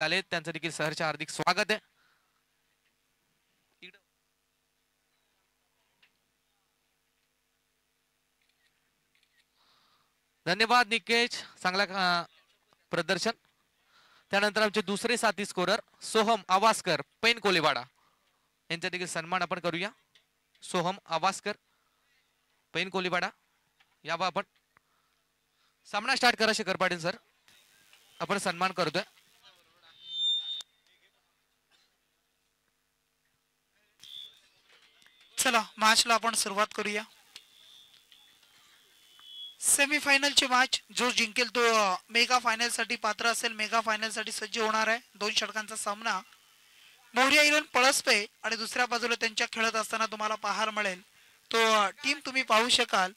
आले त्यांचं देखील सहर्ष हार्दिक स्वागत आहे. धन्यवाद निकेश, चांगला प्रदर्शन. त्यानंतर आमचे दुसरे साथी स्कोरर सोहम आवासकर पैन कोलीवाडा यांचा देखील सन्मान आपण करूया. सोहम आवासकर पैन कोलीवाडा यावा आपण. सामना स्टार्ट करा शेखर पाटील सर, आपण सन्मान करतोय. चला मॅचला आपण सुरुवात करूया. सेमीफायनलची मॅच जो जिंकेल तो मेगा फायनल साठी पात्र असेल, मेगा फायनल साठी सज्ज होणार आहे. 2 षटकांचा सामना. मोरिया इलेव्हन पळसपे आणि दुसऱ्या बाजूला त्यांच्या खेळत असताना तुम्हाला पाहायला मिळेल तो टीम तुम्ही पाहू शकाल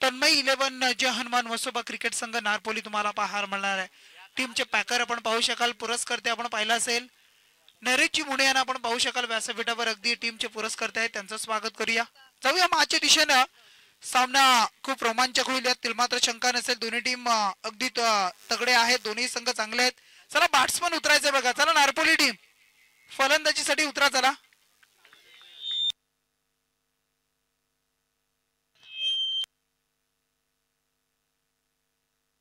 तन्मय 11 जे हनुमान वसोबा क्रिकेट संघ नारपोली तुम्हाला पाहायला मिळणार आहे. टीमचे पॅकर आपण पाहू शकाल, पुरस्कर्ते आपण पाहिला असेल नरेशजी मुणे यांना आपण पाहू शकाल व्यासपीठावर. अगदी टीमचे पुरस्कर्ते आहेत, त्यांचं स्वागत करूया. जाऊया मॅचच्या दिशेनं. सामना खूप रोमांचक होईल यात मात्र शंका नसेल. दोन्ही टीम अगदी तगडे आहेत, दोन्ही संघ चांगले आहेत. चला बॅट्समन उतरायचे बघा. चला नारपोली टीम फलंदाजीसाठी उतरा. चला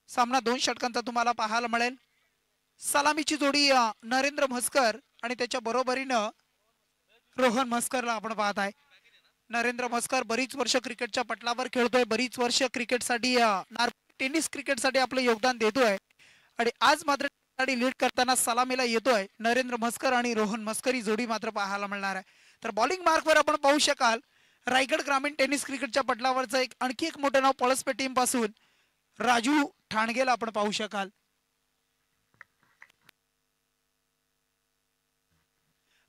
सामना 2 षटकांचा तुम्हाला पाहायला मिळेल. सलामीची जोडी नरेंद्र म्हस्कर आणि त्याच्या बरोबरीनं रोहन म्हस्करला आपण पाहत आहे. नरेंद्र म्हस्कर बरीच वर्ष क्रिकेटच्या पटलावर खेळतोय, बरीच वर्ष क्रिकेटसाठी टेनिस क्रिकेटसाठी आपलं योगदान देतोय आणि आज मात्र लीड करताना सलामीला येतोय नरेंद्र म्हस्कर आणि रोहन म्हस्कर ही जोडी मात्र पाहायला मिळणार आहे. तर बॉलिंग मार्कवर आपण पाहू शकाल रायगड ग्रामीण टेनिस क्रिकेटच्या पटलावरचं आणखी एक मोठं नाव पळसपे टीम पासून राजू ठाणगेला आपण पाहू शकाल.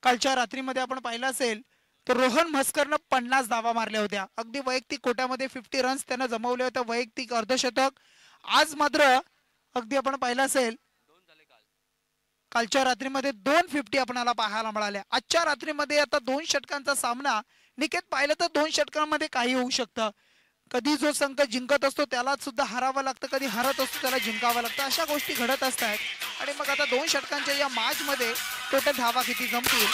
कालच्या रात्रीमध्ये आपण पाहिलं असेल तर रोहन म्हस्करनं 50 धावा मारल्या होत्या. अगदी वैयक्तिक कोट्यामध्ये 50 रन्स त्यानं जमवले होते, वैयक्तिक अर्धशतक. आज मात्र अगदी आपण पाहिलं असेल कालच्या रात्रीमध्ये 250 आपल्याला पाहायला मिळाल्या. आजच्या रात्रीमध्ये आता 2 षटकांचा सामना. निकेत पाहिलं तर 2 षटकांमध्ये काही होऊ शकतं. कधी जो संघ जिंकत असतो त्याला सुद्धा हरावं लागतं, कधी हरत असतो त्याला जिंकावं लागतं. अशा गोष्टी घडत असतात आणि मग आता 2 षटकांच्या या मॅच मध्ये टोटल धावा किती जमतील.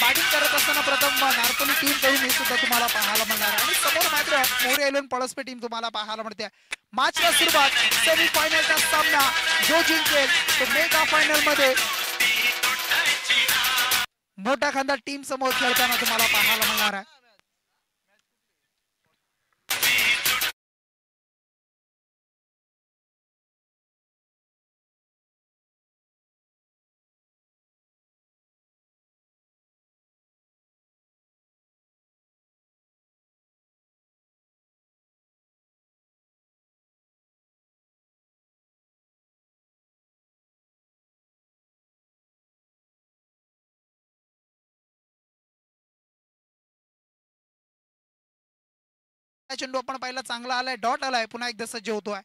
बॅटिंग करत असताना प्रथम नारपोली टीम कडून हे सुद्धा तुम्हाला पाहायला मिळणार आहे आणि समोर मात्र मोरिया इलेव्हन पळसपे टीम तुम्हाला पाहायला मिळते. मॅचला सुरुवात. सेमीफायनलचा सामना जो जिंकेल तो मेगा फायनल मध्ये मोठा खांदा टीम समोर खेळताना तुम्हाला पाहायला मिळणार आहे. चेंडू आपण पाहिला चांगला आलाय, डॉट आलाय, पुन्हा एकदा सज्ज होतोय.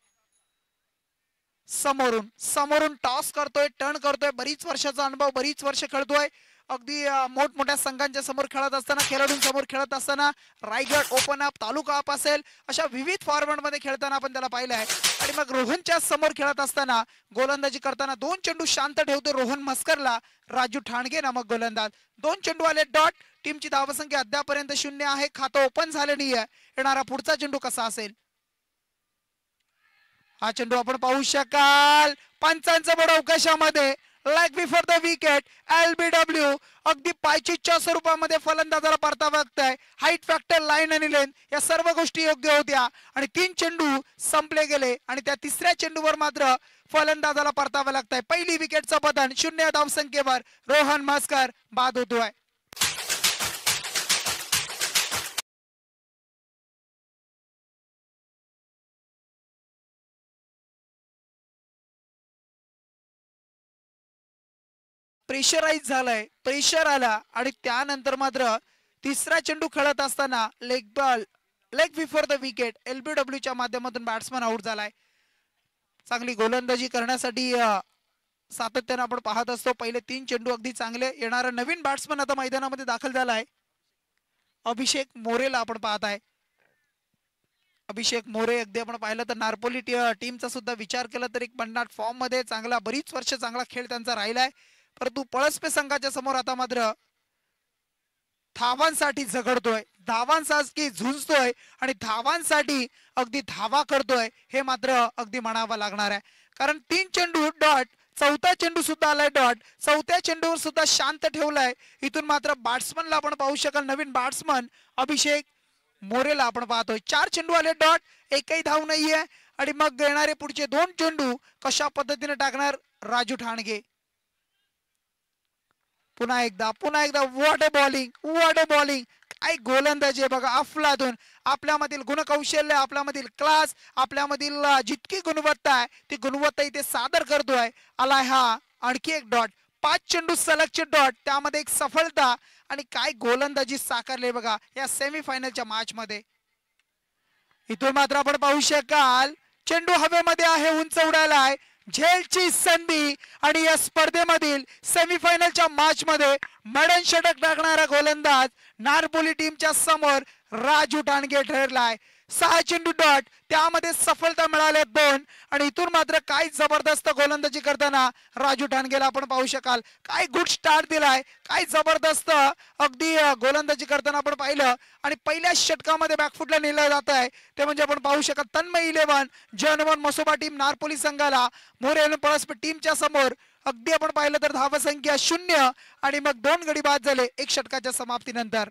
समोरून टॉस करतोय, टर्न करतोय. बरीच वर्षाचा अनुभव, बरीच वर्ष खेळतोय. अगदी मोठमोठ्या संघांच्या समोर खेळत असताना, खेळाडूंसमोर खेळत असताना रायगड ओपन अप, तालुका अप असेल अशा विविध फॉर्मॅट मध्ये खेळताना आपण त्याला पाहिलंय. आणि मग रोहनच्या समोर खेळत असताना गोलंदाजी करताना 2 चेंडू शांत ठेवतो रोहन म्हस्करला राजू ठाणगे नामक गोलंदाज. 2 चेंडू आले डॉट. टीमची धावसंख्या अद्यापर्यंत 0 आहे. खातं ओपन झालं नाहीये. येणारा पुढचा चेंडू कसा असेल हा चेंडू आपण पाहू शकाल. पंचांचं बड अवकाशामध्ये leg before the wicket LBW. अगदी पायचीच्या स्वरूपामध्ये फलंदाजाला परतावं लागतंय. हाईट फॅक्टर, लाईन आणि लेंथ या सर्व गोष्टी योग्य होत्या आणि 3 चेंडू संपले गेले आणि त्या तिसऱ्या चेंडूवर मात्र फलंदाजाला परतावं लागतंय. पहिली विकेटचं पतन 0 धावसंख्येवर रोहन म्हस्कर बाद होतोय. प्रेशराईज झालाय, प्रेशर आला आणि त्यानंतर मात्र तिसरा चेंडू खेळत असताना leg before the wicket LBW च्या माध्यमातून बॅट्समन आउट झालाय. चांगली गोलंदाजी करण्यासाठी सातत्याने आपण पाहत असतो. पहिले 3 चेंडू अगदी चांगले. येणारा नवीन बॅट्समन आता मैदानामध्ये दाखल झालाय अभिषेक मोरेला आपण पाहत आहे. अभिषेक मोरे अगदी आपण पाहिलं तर नारपोली टीमचा सुद्धा विचार केला तर एक भन्नाट फॉर्म मध्ये चांगला बरीच वर्ष चांगला खेळ त्यांचा राहिलाय, परंतु पळसपे संघाच्या समोर आता मात्र धावांसाठी झगडतोय, धावांसाठी झुंजतोय आणि धावांसाठी अगदी धावा करतोय, हे मात्र अगदी म्हणावं लागणार आहे. कारण 3 चेंडू डॉट, चौथा चेंडू सुद्धा आलाय डॉट, चौथ्या चेंडूवर सुद्धा शांत ठेवलाय. इथून मात्र बॅट्समनला आपण पाहू शकाल, नवीन बॅट्समन अभिषेक मोरेला आपण पाहतोय. 4 चेंडू आले डॉट, एकही धाव नाहीये आणि मग येणारे पुढचे 2 चेंडू कशा पद्धतीने टाकणार राजू ठाणगे. पुन्हा एकदा व्हॉट अ बॉलिंग, काय गोलंदाजी आहे बघा अफलातून. आपल्यामधील गुणकौशल्य, आपल्यामधील क्लास, आपल्यामधील जितकी गुणवत्ता आहे ती गुणवत्ता इथे सादर करतोय. आलाय हा आणखी एक डॉट, 5 चेंडू सलगचे डॉट, त्यामध्ये एक सफलता आणि काय गोलंदाजी साकारले बघा या सेमीफायनलच्या मॅच मध्ये. इथून मात्र आपण पाहू शकाल चेंडू हवेमध्ये आहे, उंच उडायला आहे, झेलची संधी आणि या स्पर्धेमधील सेमीफायनलच्या मॅच मध्ये मॅडन षटक टाकणारा गोलंदाज नारपोली टीमच्या समोर राजू ठाणगे ठरलाय. 6 चेंडू डॉट, त्यामध्ये सफलता मिळाल्या 2 आणि इथून मात्र काय जबरदस्त गोलंदाजी करताना राजू ठाणगेला आपण पाहू शकाल. काय गुड स्टार्ट दिलाय, काय जबरदस्त अगदी गोलंदाजी करताना आपण पाहिलं आणि पहिल्या षटकामध्ये बॅकफुटला नेलं जात आहे ते म्हणजे आपण पाहू शकाल तन्मय 11 जनवन मसोबा टीम नारपोली संघाला मोरे पळसपे टीमच्या समोर अगदी आपण पाहिलं तर धावसंख्या 0 आणि मग 2 गडी बाद झाले 1 षटकाच्या समाप्तीनंतर.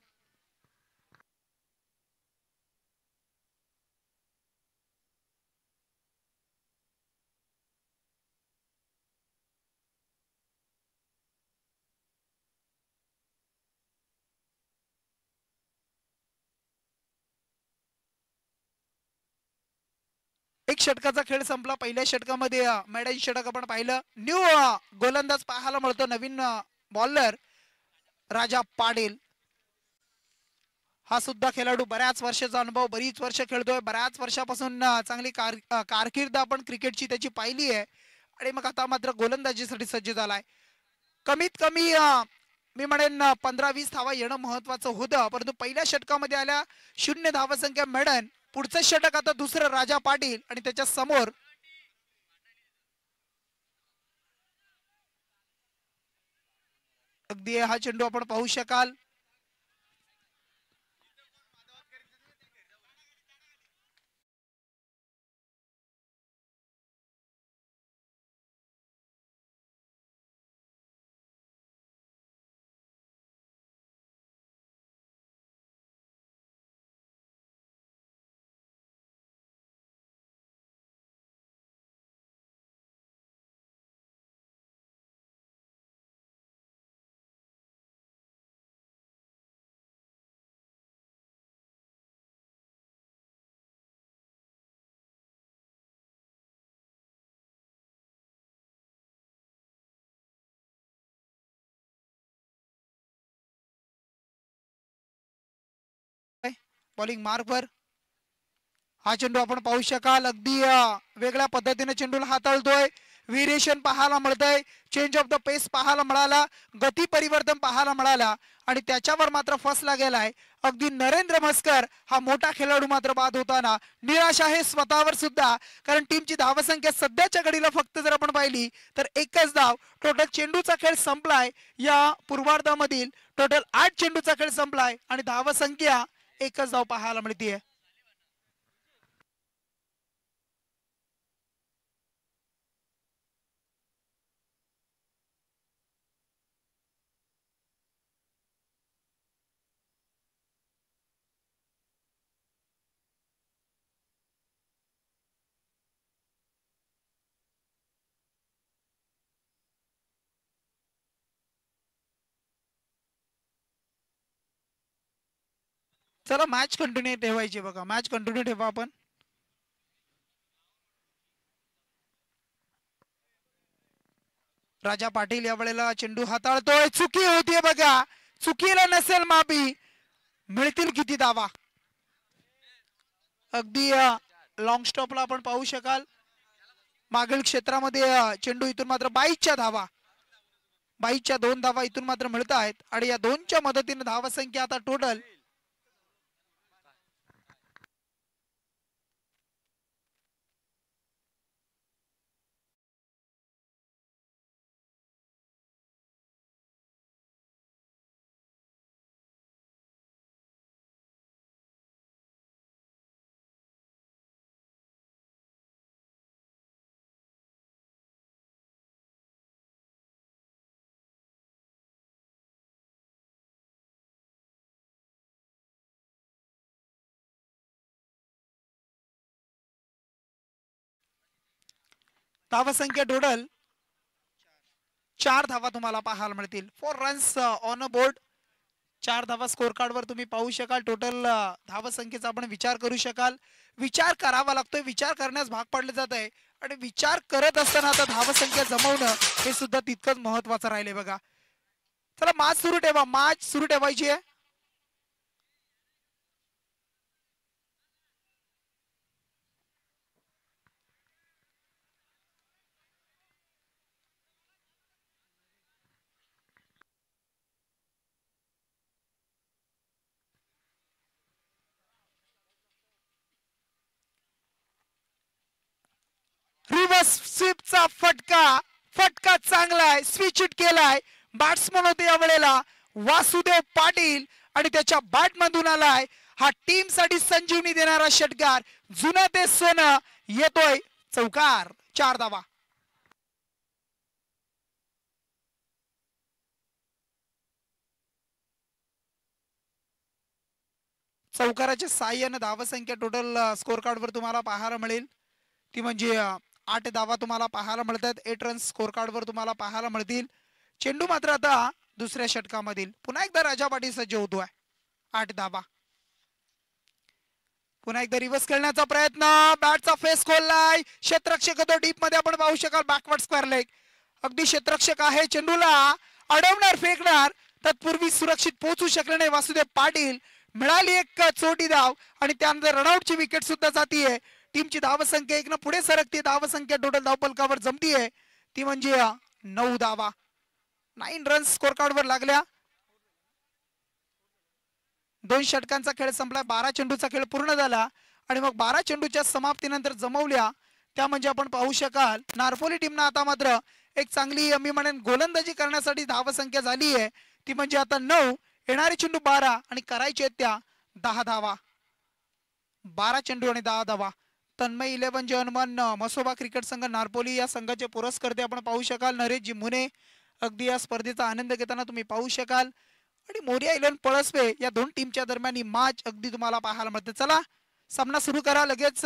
एक षटकाचा खेळ संपला. पहिल्या षटकामध्ये मॅडन षटक आपण पाहिलं. न्यू गोलंदाज पाहायला मिळतो, नवीन बॉलर राजा पाटील. हा सुद्धा खेळाडू बऱ्याच वर्षाचा अनुभव, बरीच वर्ष खेळतोय, बऱ्याच वर्षापासून चांगली कारकीर्द आपण क्रिकेटची त्याची पाहिली आहे आणि मग आता मात्र गोलंदाजीसाठी सज्ज झालाय. कमीत कमी मी म्हणेन 15-20 धावा येणं महत्वाचं होतं, परंतु पहिल्या षटकामध्ये आल्या 0 धावसंख्या मॅडन. पुढचं षटक आता दुसरं राजा पाटील आणि त्याच्या समोर अगदी हा चेंडू आपण पाहू शकाल. बॉलिंग मार्कवर हा चेंडू आपण पाहू शकाल. अगदी वेगळ्या पद्धतीने चेंडूला हाताळतोय, व्हेरिएशन पाहायला मिळतंय, चेंज ऑफ द पेस पाहायला मिळाला, गती परिवर्तन पाहायला मिळाला आणि त्याच्यावर मात्र फसला गेलाय. अगदी नरेंद्र म्हस्कर हा मोठा खेळाडू मात्र बाद होताना निराश आहे स्वतःवर सुद्धा, कारण टीमची धावसंख्या सध्याच्या घडीला फक्त जर आपण पाहिली तर 1च धाव. टोटल चेंडूचा खेळ संपलाय, या पूर्वार्धामधील टोटल 8 चेंडूचा खेळ संपलाय आणि धावसंख्या 1च धाव पाहायला मिळतीये. चला मॅच कंटिन्यू ठेवायची बघा, मॅच कंटिन्यू ठेवा आपण. राजा पाटील या वेळेला चेंडू हाताळतोय, चुकी होतीये बघा, चुकीला नसेल माफी, मिळतील किती धावा. अगदी लॉंग स्टॉपला आपण पाहू शकाल मागील क्षेत्रामध्ये चेंडू इथून मात्र 22च्या धावा, 22च्या 2 धावा इथून मात्र मिळत आहेत आणि या 2च्या मदतीने धावसंख्या आता टोटल धावसंख्या टोटल 4 धावा तुम्हाला पाहायला मिळतील. 4 रन्स ऑन अ बोर्ड. 4 धावा स्कोर कार्ड वर तुम्ही पाहू शकाल. टोटल धावसंख्येचा आपण विचार करू शकाल. विचार करावा लागतोय, विचार करण्यास भाग पाडले जात आहे आणि विचार करत असताना आता धावसंख्या जमवणं हे सुद्धा तितकंच महत्वाचं राहिले बघा. चला मॅच सुरू ठेवा, मॅच सुरू ठेवायची आहे. रिव्हर्स स्वीपचा फटका चांगला आहे, स्विच इट केलाय. बॅट्समन होते या वेळेला वासुदेव पाटील आणि त्याच्या बॅट मधून आलाय हा टीम साठी संजीवनी देणारा षटकार. जुनं ते सोनं येतोय चौकार. 4 धावा. चौकाराच्या साह्याने धावसंख्या टोटल स्कोर कार्ड वर तुम्हाला पाहायला मिळेल ती म्हणजे 8 धावा तुम्हाला पाहायला मिळतात. 8 रन्स स्कोर कार्ड वर तुम्हाला पाहायला मिळतील. चेंडू मात्र आता दुसऱ्या षटकामधील पुन्हा एकदा राजा पाटील सज्ज होतोय. 8 धावा. पुन्हा एकदा रिव्हर्स खेळण्याचा प्रयत्न. बॅटचा फेस खोललाय. क्षेत्ररक्षक होतो डीप मध्ये आपण पाहू शकाल. Backward square leg. अगदी क्षेत्ररक्षक आहे. चेंडूला अडवणार, फेकणार. तत्पूर्वी सुरक्षित पोहोचू शकले नाही वासुदेव पाटील. मिळाली एक चोटी धाव आणि त्यानंतर रनआउटची विकेट सुद्धा जातीये. टीमची धावसंख्या 1 पुढे सरकते. धावसंख्या टोटल धावफलकावर जमतीये ती म्हणजे 9 धावा. 9 रन्स स्कोर कार्ड वर लागल्या. 2 षटकांचा खेळ संपला. 12 चेंडूचा खेळ पूर्ण झाला आणि मग 12 चेंडूच्या समाप्तीनंतर जमवल्या त्या म्हणजे आपण पाहू शकाल नारपोली टीमनं आता मात्र एक चांगली मी म्हणेन गोलंदाजी करण्यासाठी धावसंख्या झाली आहे ती म्हणजे आता 9. येणारे चेंडू 12 आणि करायचे आहेत त्या 10 धावा. 12 चेंडू आणि 10 धावा. तन्मय 11 जर्मन मसोबा क्रिकेट संघ नारपोली या संघाचे पुरस्कर्ते आपण पाहू शकाल. नरेशजी मुने अगदी या स्पर्धेचा आनंद घेताना तुम्ही पाहू शकाल. आणि मोरिया 11 पळसपे या 2 टीमच्या दरम्यान ही मॅच अगदी तुम्हाला पाहायला मिळते. चला सामना सुरू करा. लगेच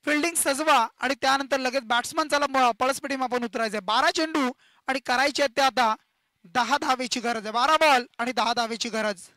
फिल्डिंग सजवा आणि त्यानंतर लगेच बॅट्समन चला पळसपे टीम आपण उतरायचंय. 12 चेंडू आणि करायचे आहेत ते आता 10 धावेची गरज आहे. 12 बॉल आणि 10 धावेची गरज.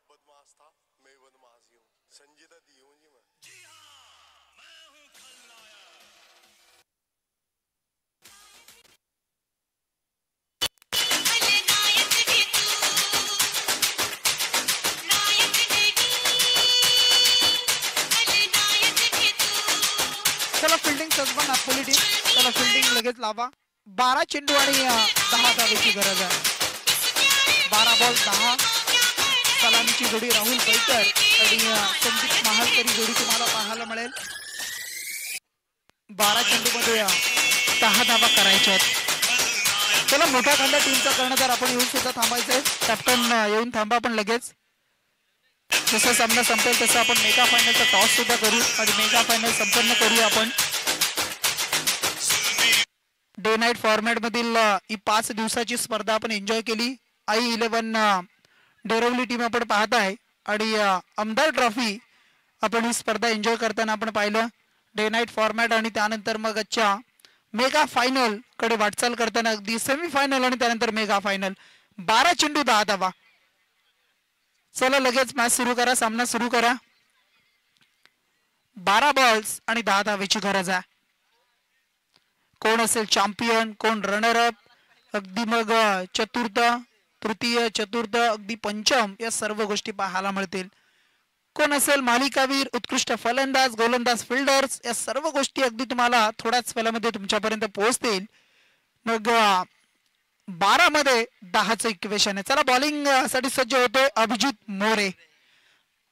बदमाश था, मैं बदमाश ही हूँ. संजीदा दी हूँ जी मैं. जी हाँ, मैं हूँ खलनायक. चला फिल्डिंग सजवा नागपुरी टीम. चला फिल्डिंग लगेच लावा. 12 चेंडू आणि 10 धावेची गरज आहे. 12 बॉल 10. सलामीची जोडी राहुल पैकर आणि संदीप महालकरी जोडी तुम्हाला पाहायला मिळेल. 12 चेंडू मध्ये 10 धावा करायच्या आहेत. चला मोठ्या खंडा टीमचा कर्णधार आपण येऊन सुद्धा थांबायचंय. कॅप्टन येऊन थांबा आपण लगेच. जसं सामना संपेल तसं आपण मेगा फायनलचा टॉस सुद्धा करू आणि मेगा फायनल संपन्न करूया आपण. डे नाईट फॉर्मॅट मधील ही 5 दिवसाची स्पर्धा आपण एन्जॉय केली. I11 डेरवली टीम आपण पाहत आहे आणि आमदार ट्रॉफी आपण ही स्पर्धा एन्जॉय करताना आपण पाहिलं. डे नाईट फॉर्मॅट आणि त्यानंतर मग आजच्या मेगा फायनल कडे वाटचाल करताना अगदी सेमीफायनल आणि त्यानंतर मेगा फायनल. 12 चेंडू 10 धावा. चला लगेच मॅच सुरू करा, सामना सुरू करा. 12 बॉल्स आणि 10 धावेची गरज आहे. कोण असेल चॅम्पियन, कोण रनर अप, अगदी मग चतुर्थ, तृतीय, चतुर्थ, अगदी पंचम या सर्व गोष्टी पाहायला मिळतील. कोण असेल मालिकावीर, उत्कृष्ट फलंदाज, गोलंदाज, फिल्डर्स या सर्व गोष्टी अगदी तुम्हाला थोड्याच वेळामध्ये तुमच्यापर्यंत पोहोचतील. मग 12 मध्ये 10चं इक्वेशन आहे. चला बॉलिंग साठी सज्ज होतोय अभिजित मोरे.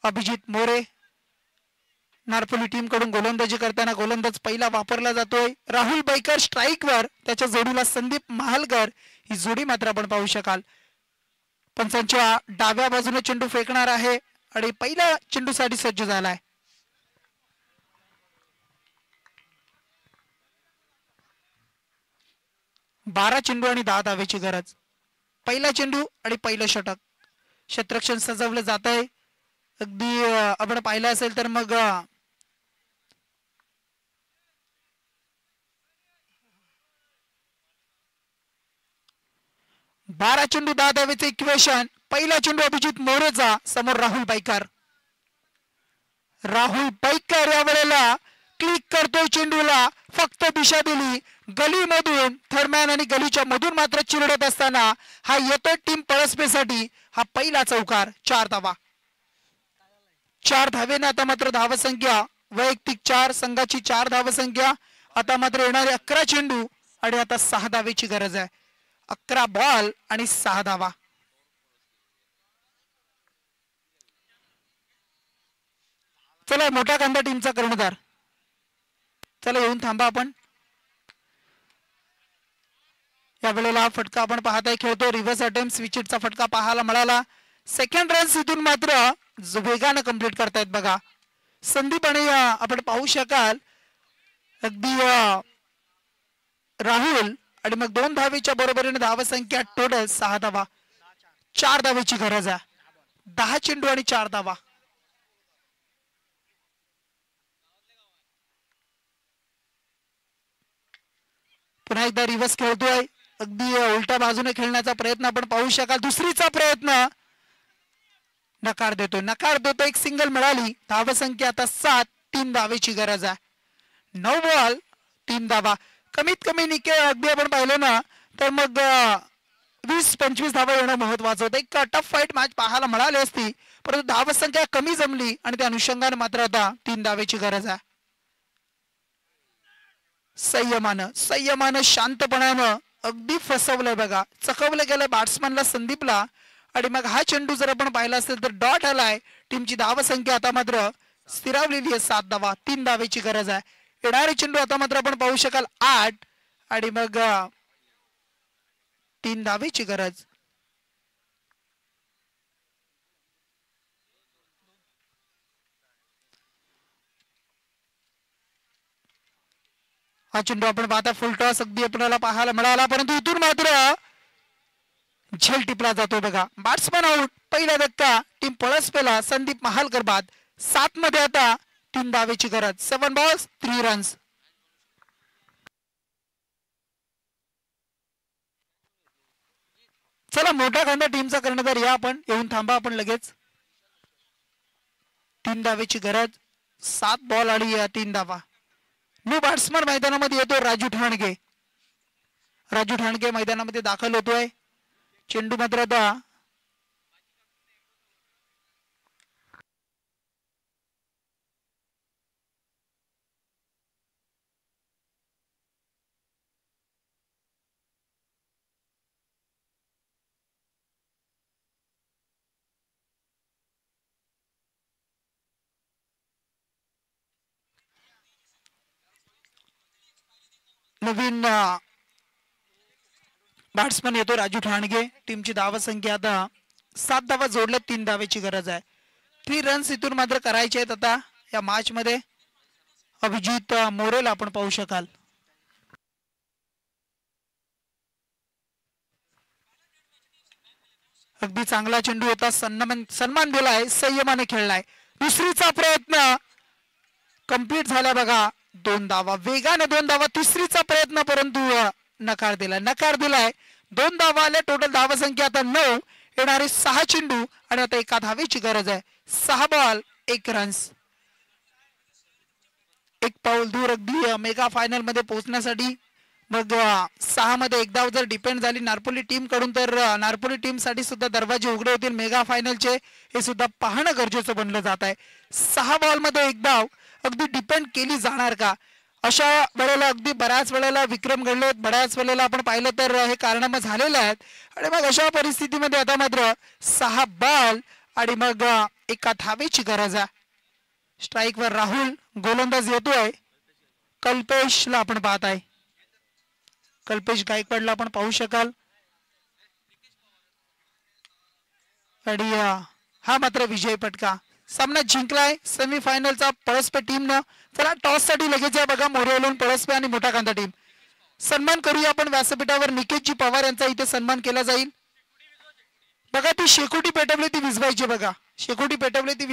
अभिजित मोरे नारपोली टीम कडून गोलंदाजी करताना गोलंदाज पहिला वापरला जातोय. राहुल बैकर स्ट्राईकवर, त्याच्या जोडीला संदीप महालकर. ही जोडी मात्र आपण पाहू शकाल. पंचांच्या डाव्या बाजूने चेंडू फेकणार आहे आणि पहिल्या चेंडूसाठी सज्ज झालाय. बारा चेंडू आणि 10 धावेची गरज. पहिला चेंडू आणि पहिलं षटक. क्षेत्ररक्षण सजवलं जात आहे. अगदी आपण पाहिलं असेल तर मग 12 चेंडू 10 धावेचे इक्वेशन. पहिला चेंडू अभिजित मोरेचा, समोर राहुल बैकर. राहुल बैकर या वेळेला क्लिक करतोय चेंडूला, फक्त दिशा दिली गलीमधून. थर्डमॅन आणि गलीच्या मधून मात्र चिरडत असताना हा येतोय टीम पळसपेसाठी. हा पहिला चौकार. 4 धावा. 4 धावेने आता मात्र धावसंख्या वैयक्तिक 4, संघाची 4 धावसंख्या. आता मात्र येणारे 11 चेंडू आणि आता 6 धावेची गरज आहे. 11 बॉल आणि 6 धावा. चला मोठ्या कांदा टीमचा कर्णधार, चला येऊन थांबा आपण. या वेळेला हा फटका आपण पाहताय खेळतो. रिव्हर्स अटेम्प्ट स्विचिटचा फटका पाहायला मिळाला. सेकंड रन्स इथून मात्र वेगानं कंप्लीट करतायत बघा संदीप आणि आपण पाहू शकाल अगदी राहुल. आणि मग 2 धावेच्या बरोबरीने धावसंख्या टोटल 6 धावा. 4 धावेची गरज आहे. 10 चेंडू आणि 4 धावा. पुन्हा एकदा रिव्हर्स खेळतोय. अगदी उलट्या बाजूने खेळण्याचा प्रयत्न आपण पाहू शकाल. दुसरीचा प्रयत्न नकार देतोय. एक सिंगल मिळाली. धावसंख्या आता 7. 3 धावेची गरज आहे. 9 बॉल 3 धावा. कमीत कमी निके अगदी आपण पाहिलं ना तर मग 20-25 धावा येणं महत्वाचं होतं. एक टफ फाईट मॅच पाहायला मिळाली असती, परंतु धावसंख्या कमी जमली आणि त्या अनुषंगाने मात्र आता 3 धावेची गरज आहे. संयमानं शांतपणानं अगदी फसवलंय बघा. चकवलं गेलंय बॅट्समनला संदीपला. आणि मग हा चेंडू जर आपण पाहिला असेल तर डॉट आलाय. टीमची धावसंख्या आता मात्र स्थिरावलेली आहे. 7 धावा. 3 धावेची गरज आहे. येणारे चेंडू आता मात्र आपण पाहू शकाल 8 आणि मग 3 धावेची गरज. हा चेंडू आपण पाहता फुल टॉस अगदी आपल्याला पाहायला मिळाला, परंतु इथून मात्र झेल टिपला जातो बघा. Batsman out. पहिला धक्का टीम पळसपेला. संदीप महालकर बाद. 7 मध्ये आता 3 धावेची गरज. 7 बॉल्स 3 रन्स. चला मोठ्या खांदा टीमचा कर्णधार या आपण येऊन थांबा आपण लगेच. 3 धावेची गरज. 7 बॉल आणि 3 धावा. न्यू बॅट्समन मैदानामध्ये येतो राजू ठाणगे. राजू ठाणगे मैदानामध्ये दाखल होतोय. चेंडू मात्र आता नवीन बॅट्समन येतो राजू ठाणगे. टीमची धावसंख्या आता 7 धावा जोडल्या. 3 धावेची गरज आहे. 3 रन्स इथून मात्र करायचे आहेत आता या मॅच मध्ये. अभिजित मोरेला आपण पाहू शकाल. अगदी चांगला चेंडू होता, सन्मान दिलाय, संयमाने खेळलाय. दुसरीचा प्रयत्न कंप्लीट झाला बघा. 2 धावा, वेगाने 2 धावा. तिसरीचा प्रयत्न परंतु नकार दिलाय. 2 धावा आल्या. टोटल धावा संख्या आता 9. येणारे 6 चेंडू आणि आता 1 धावेची गरज आहे. 6 बॉल 1 रन्स. 1 पाऊल दूर अगदी मेगा फायनल मध्ये पोहोचण्यासाठी. मग 6 मध्ये 1 धाव जर डिपेंड झाली नारपोली टीम कडून तर नारपोली टीम साठी सुद्धा दरवाजे उघडे होतील मेगा फायनलचे. हे सुद्धा पाहणं गरजेचं बनलं जात आहे. 6 बॉल मध्ये 1 धाव अगदी डिपेंड केली जाणार का? अशा वेळेला अगदी बऱ्याच वेळेला विक्रम घडलेत, बऱ्याच वेळेला आपण पाहिलं तर हे कारनामे झालेले आहेत. आणि मग अशा परिस्थितीमध्ये आता मात्र 6 बॉल आणि मग 1 धावेची गरज आहे. स्ट्राईक वर राहुल, गोलंदाज येतोय. कल्पेशला आपण पाहत आहे. कल्पेश गायकवाडला आपण पाहू शकाल. आणि हा मात्र विजय पटका. सामना जिंकलाय सेमीफायनलचा पळसपे टीमनं. चला टॉस साठी लगेच आहे बघा. मोरेवलून पळसपे आणि मोठा कांदा टीम. सन्मान करूया आपण व्यासपीठावर. निकेशजी पवार यांचा इथे सन्मान केला जाईल. बघा ती शेकोटी पेटवली ती विझवायची बघा. शेकोटी पेटवली ती